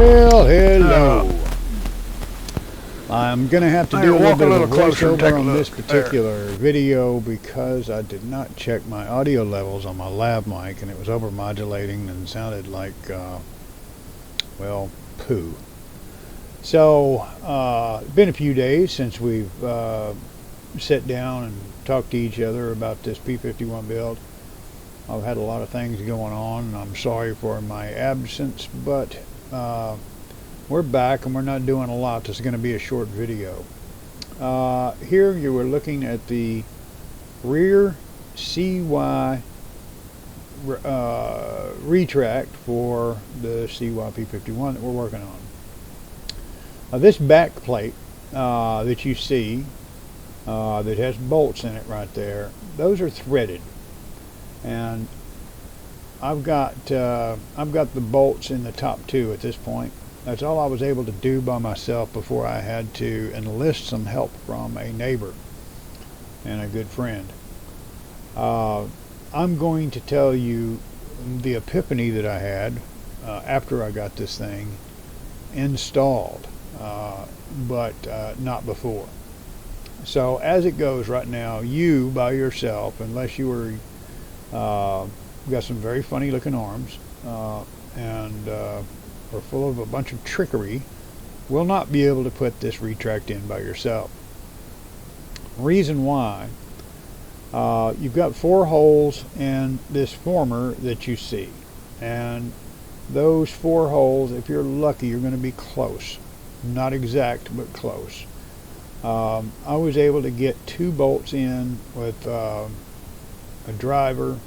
Well, hello. I'm going to have to do a little bit of a voiceover on this particular video because I did not check my audio levels on my lav mic, and it was overmodulating and sounded like, well, poo. So, it's been a few days since we've sat down and talked to each other about this P-51 build. I've had a lot of things going on, and I'm sorry for my absence, but we're back and we're not doing a lot. This is going to be a short video. Here you were looking at the rear CY retract for the CY P-51 that we're working on. This back plate that you see that has bolts in it right there, those are threaded, and I've got the bolts in the top two at this point. That's all I was able to do by myself before I had to enlist some help from a neighbor and a good friend. I'm going to tell you the epiphany that I had after I got this thing installed, but not before. So as it goes right now, you by yourself, unless you were got some very funny looking arms and are full of a bunch of trickery, will not be able to put this retract in by yourself. Reason why, you've got 4 holes in this former that you see, and those 4 holes, if you're lucky, you're going to be close. Not exact, but close. I was able to get 2 bolts in with a driver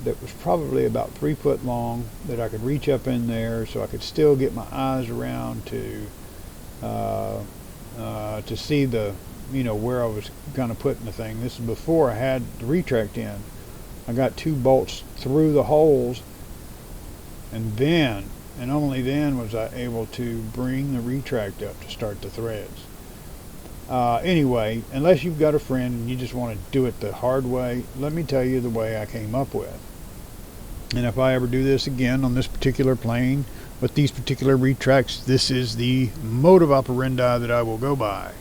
that was probably about 3 foot long, that I could reach up in there so I could still get my eyes around to see the, where I was kind of putting the thing. This is before I had the retract in. I got 2 bolts through the holes, and then, and only then, was I able to bring the retract up to start the threads. Anyway, unless you've got a friend and you just want to do it the hard way, let me tell you the way I came up with. And if I ever do this again on this particular plane with these particular retracts, this is the mode of operandi that I will go by.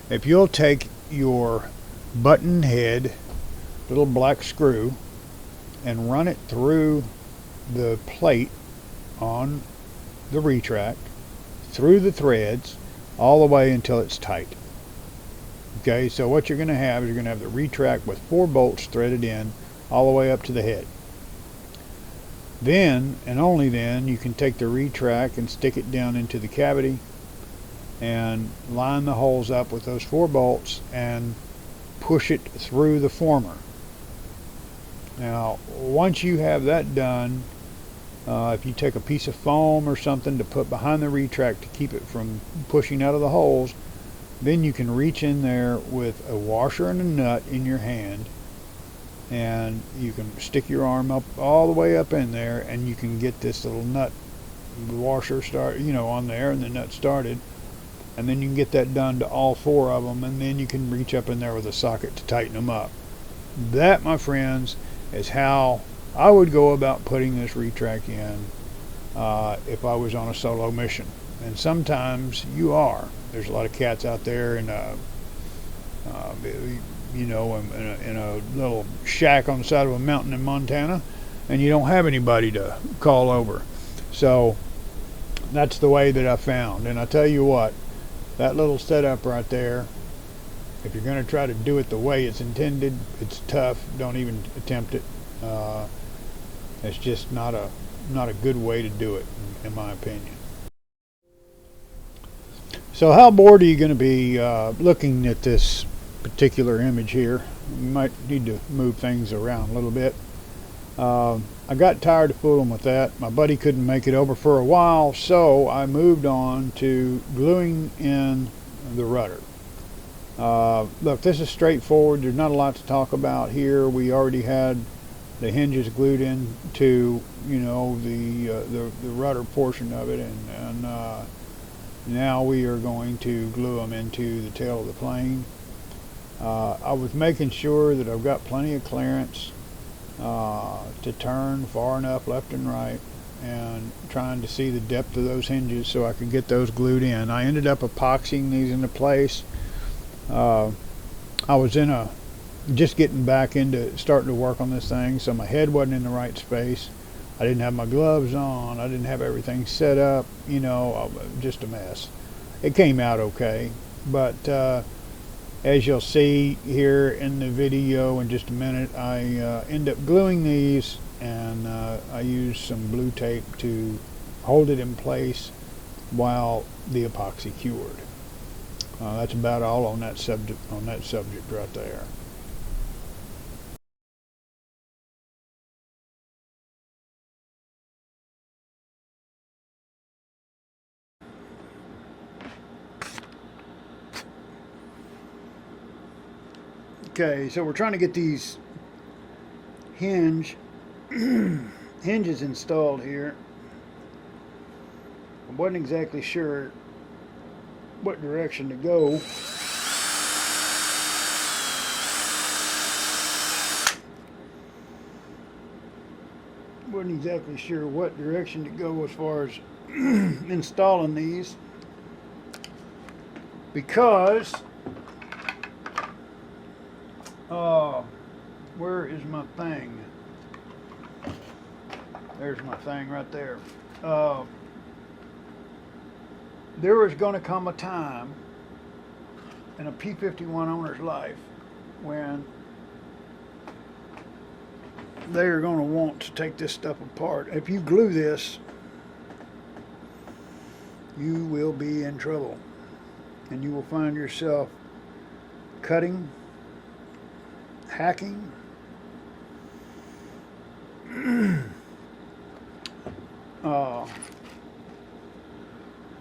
If you'll take your button head little black screw and run it through the plate on the retract, through the threads, all the way until it's tight. Okay, so what you're going to have is you're going to have the retract with 4 bolts threaded in all the way up to the head. Then, and only then, you can take the retract and stick it down into the cavity and line the holes up with those 4 bolts and push it through the former. Now, once you have that done, if you take a piece of foam or something to put behind the retract to keep it from pushing out of the holes, then you can reach in there with a washer and a nut in your hand, and you can stick your arm up all the way up in there, and you can get this little nut washer on there, and the nut started, and then you can get that done to all 4 of them, and then you can reach up in there with a socket to tighten them up. That, my friends, is how I would go about putting this retract in if I was on a solo mission. And sometimes you are. There's a lot of cats out there in in a little shack on the side of a mountain in Montana, and you don't have anybody to call over. So that's the way that I found. And I tell you what, that little setup right there, if you're going to try to do it the way it's intended, it's tough. Don't even attempt it. It's just not a good way to do it, in my opinion. So how bored are you going to be looking at this particular image here? You might need to move things around a little bit. I got tired of fooling with that. My buddy couldn't make it over for a while, so I moved on to gluing in the rudder. Look, this is straightforward. There's not a lot to talk about here. We already had the hinges glued into the rudder portion of it, and now we are going to glue them into the tail of the plane. I was making sure that I've got plenty of clearance to turn far enough left and right, and trying to see the depth of those hinges so I could get those glued in. I ended up epoxying these into place. I was just getting back into starting to work on this thing, so my head wasn't in the right space. I didn't have my gloves on. I didn't have everything set up, just a mess. It came out okay, but as you'll see here in the video in just a minute, I end up gluing these, and I use some blue tape to hold it in place while the epoxy cured. That's about all on that subject right there. Okay, so we're trying to get these hinges installed here. I wasn't exactly sure what direction to go. Wasn't exactly sure what direction to go as far as installing these, because where is my thing? There's my thing right there. There was going to come a time in a P-51 owner's life when they are going to want to take this stuff apart. If you glue this, you will be in trouble, and you will find yourself cutting, hacking,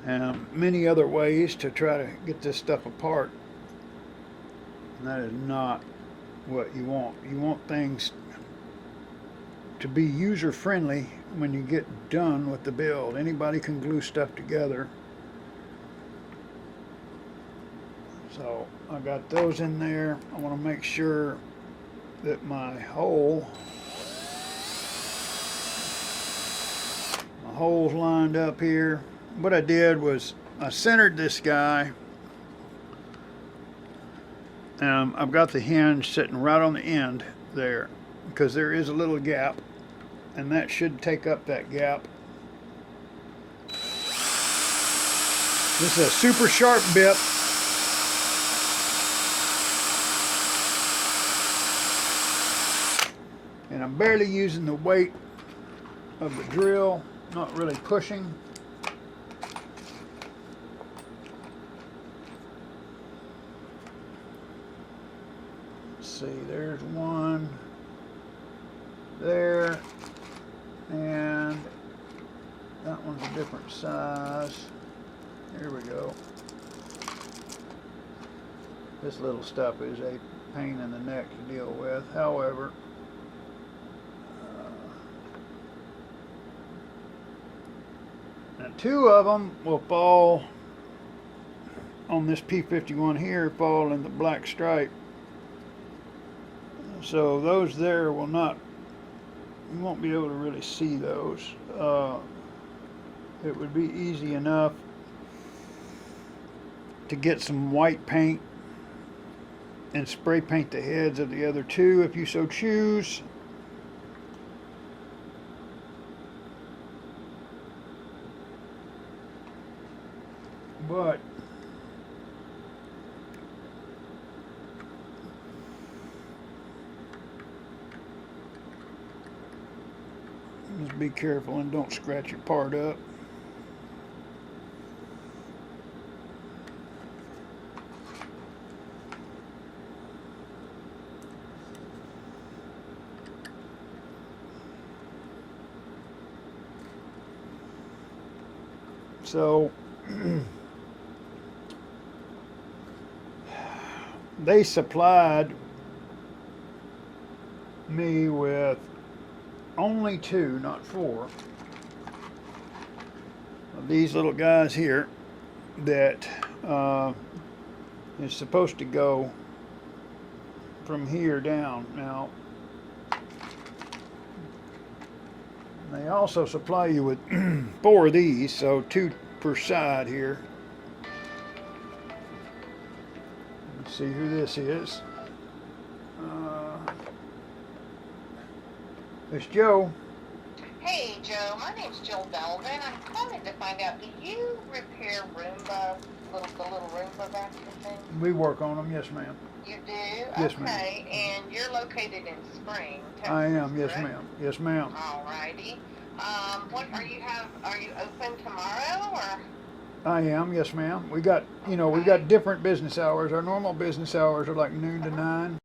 and many other ways to try to get this stuff apart. And that is not what you want. You want things to be user friendly when you get done with the build. Anybody can glue stuff together. So I got those in there. I want to make sure that my hole's lined up here. What I did was I centered this guy, and I've got the hinge sitting right on the end there, because there is a little gap, and that should take up that gap. This is a super sharp bit. And I'm barely using the weight of the drill, not really pushing. Let's see, there's one there, and that one's a different size. Here we go. This little stuff is a pain in the neck to deal with. However, and two of them will fall on this P-51 here, fall in the black stripe. So those there will not, you won't be able to really see those. It would be easy enough to get some white paint and spray paint the heads of the other two if you so choose. But just be careful and don't scratch your part up. So they supplied me with only 2, not 4, of these little guys here that is supposed to go from here down. Now, They also supply you with 4 of these, so 2 per side here. Let's see who this is. It's Joe. Hey Joe, my name's Jill Delvin. I'm calling to find out, do you repair Roomba, the little Roomba vacuum thing? We work on them, yes ma'am. You do? Yes, ma'am. Okay, and you're located in Spring, Texas, I am, yes correct? ma'am. Yes ma'am. Alrighty. Are you open tomorrow or? I am, yes ma'am. We got, we got different business hours. Our normal business hours are like noon to 9.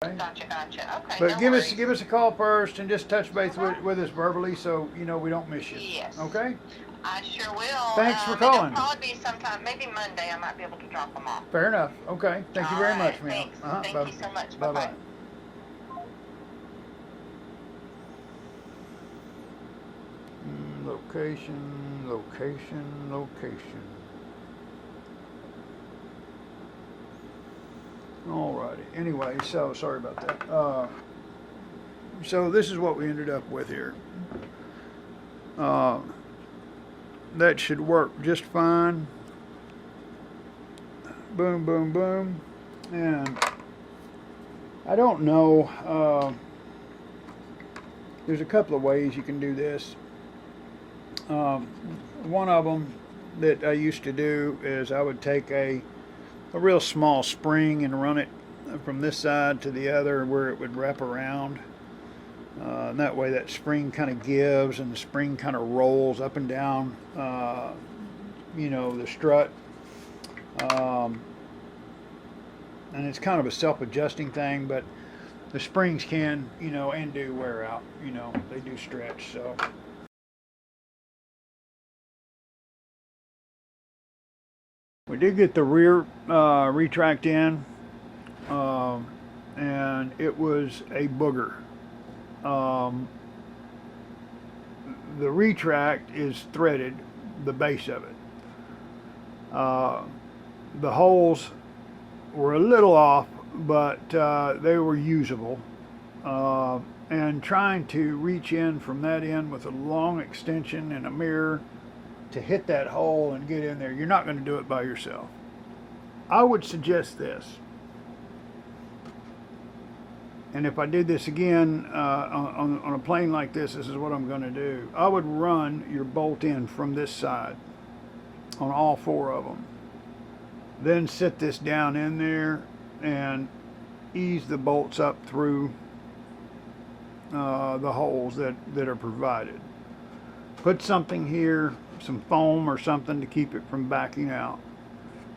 Gotcha. Okay. But no give worries. us a call first and just touch base with us verbally, so we don't miss you. Yes. Okay. I sure will. Thanks for calling. It'll probably be sometime, maybe Monday. I might be able to drop them off. Fair enough. Okay. Thank you very much, ma'am. Thanks. Thank you so much. Bye Bye-bye. bye. Location. Alrighty. Anyway, so sorry about that. So this is what we ended up with here. That should work just fine. Boom, boom, boom. And I don't know. There's a couple of ways you can do this. One of them that I used to do is I would take a real small spring and run it from this side to the other where it would wrap around. And that way that spring kind of gives and the spring kind of rolls up and down, the strut. And it's kind of a self-adjusting thing, but the springs can, and do wear out. They do stretch, so. We did get the rear retract in, and it was a booger. The retract is threaded, the base of it. The holes were a little off, but they were usable. And trying to reach in from that end with a long extension and a mirror to hit that hole and get in there, you're not going to do it by yourself. I would suggest this. And if I did this again on a plane like this is what I'm going to do. I would run your bolt in from this side on all 4 of them. Then sit this down in there and ease the bolts up through the holes that are provided. Put something here, some foam or something to keep it from backing out.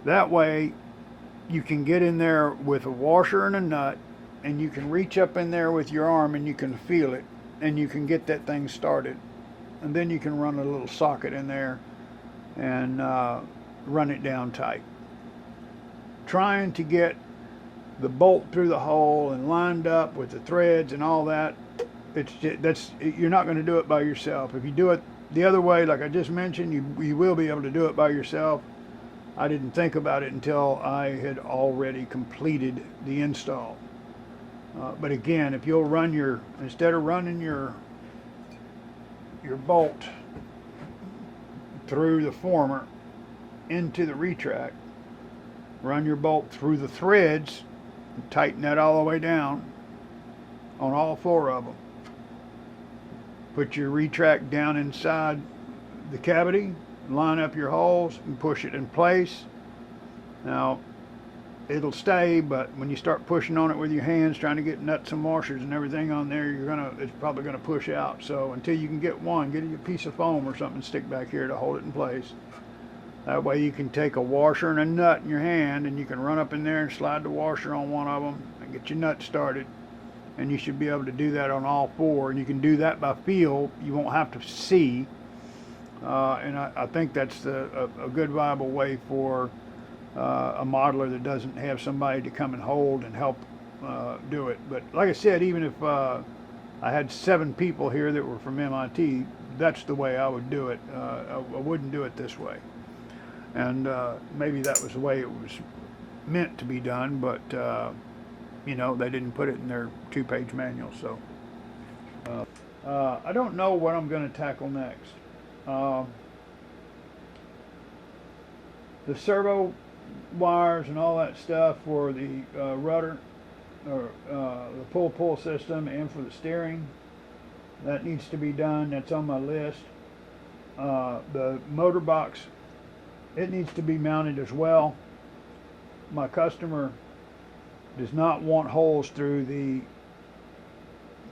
That way you can get in there with a washer and a nut, and you can reach up in there with your arm and you can feel it, and you can get that thing started. And then you can run a little socket in there and run it down tight. Trying to get the bolt through the hole and lined up with the threads and all that, you're not going to do it by yourself. If you do it the other way, like I just mentioned, you will be able to do it by yourself. I didn't think about it until I had already completed the install. But again, if you'll run instead of running your bolt through the former into the retract, run your bolt through the threads and tighten that all the way down on all 4 of them. Put your retract down inside the cavity, line up your holes and push it in place. Now it'll stay, but when you start pushing on it with your hands, trying to get nuts and washers and everything on there, it's probably gonna push out. So until you can get one, get a piece of foam or something, stick back here to hold it in place. That way you can take a washer and a nut in your hand and you can run up in there and slide the washer on one of them and get your nut started. And you should be able to do that on all 4. And you can do that by feel. You won't have to see. And I think that's a good viable way for a modeler that doesn't have somebody to come and hold and help do it. But like I said, even if I had 7 people here that were from MIT, that's the way I would do it. I wouldn't do it this way. And maybe that was the way it was meant to be done, but You know, they didn't put it in their 2-page manual. So I don't know what I'm going to tackle next. The servo wires and all that stuff for the rudder or the pull system and for the steering, that needs to be done. That's on my list. The motor box, it needs to be mounted as well. My customer does not want holes through the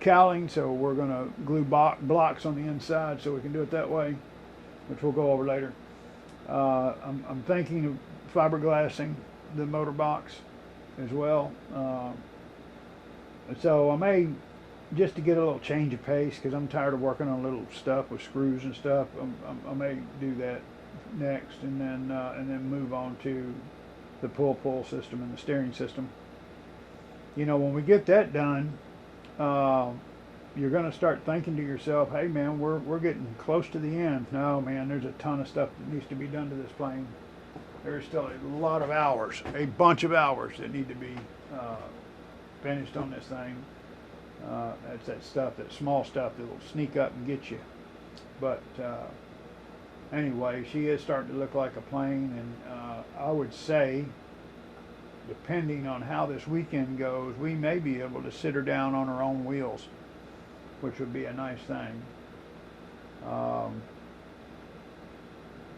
cowling, so we're going to glue blocks on the inside so we can do it that way, which we'll go over later. I'm thinking of fiberglassing the motor box as well. So I may, just to get a little change of pace, because I'm tired of working on little stuff with screws and stuff, I may do that next, and then move on to the pull system and the steering system. You know, when we get that done, you're going to start thinking to yourself, hey man, we're getting close to the end. No man, there's a ton of stuff that needs to be done to this plane. There's still a lot of hours, a bunch of hours that need to be finished on this thing. That's that stuff, that small stuff that will sneak up and get you. But anyway, she is starting to look like a plane, and I would say, depending on how this weekend goes, we may be able to sit her down on her own wheels, which would be a nice thing.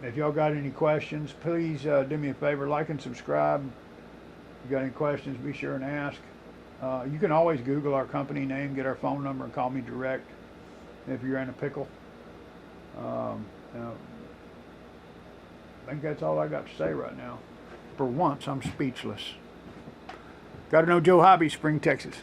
If y'all got any questions, please do me a favor, like and subscribe. If you got any questions, be sure and ask. You can always Google our company name, get our phone number, and call me direct if you're in a pickle. I think that's all I got to say right now. For once, I'm speechless. Got to know Joe HOBBIE, Spring, Texas.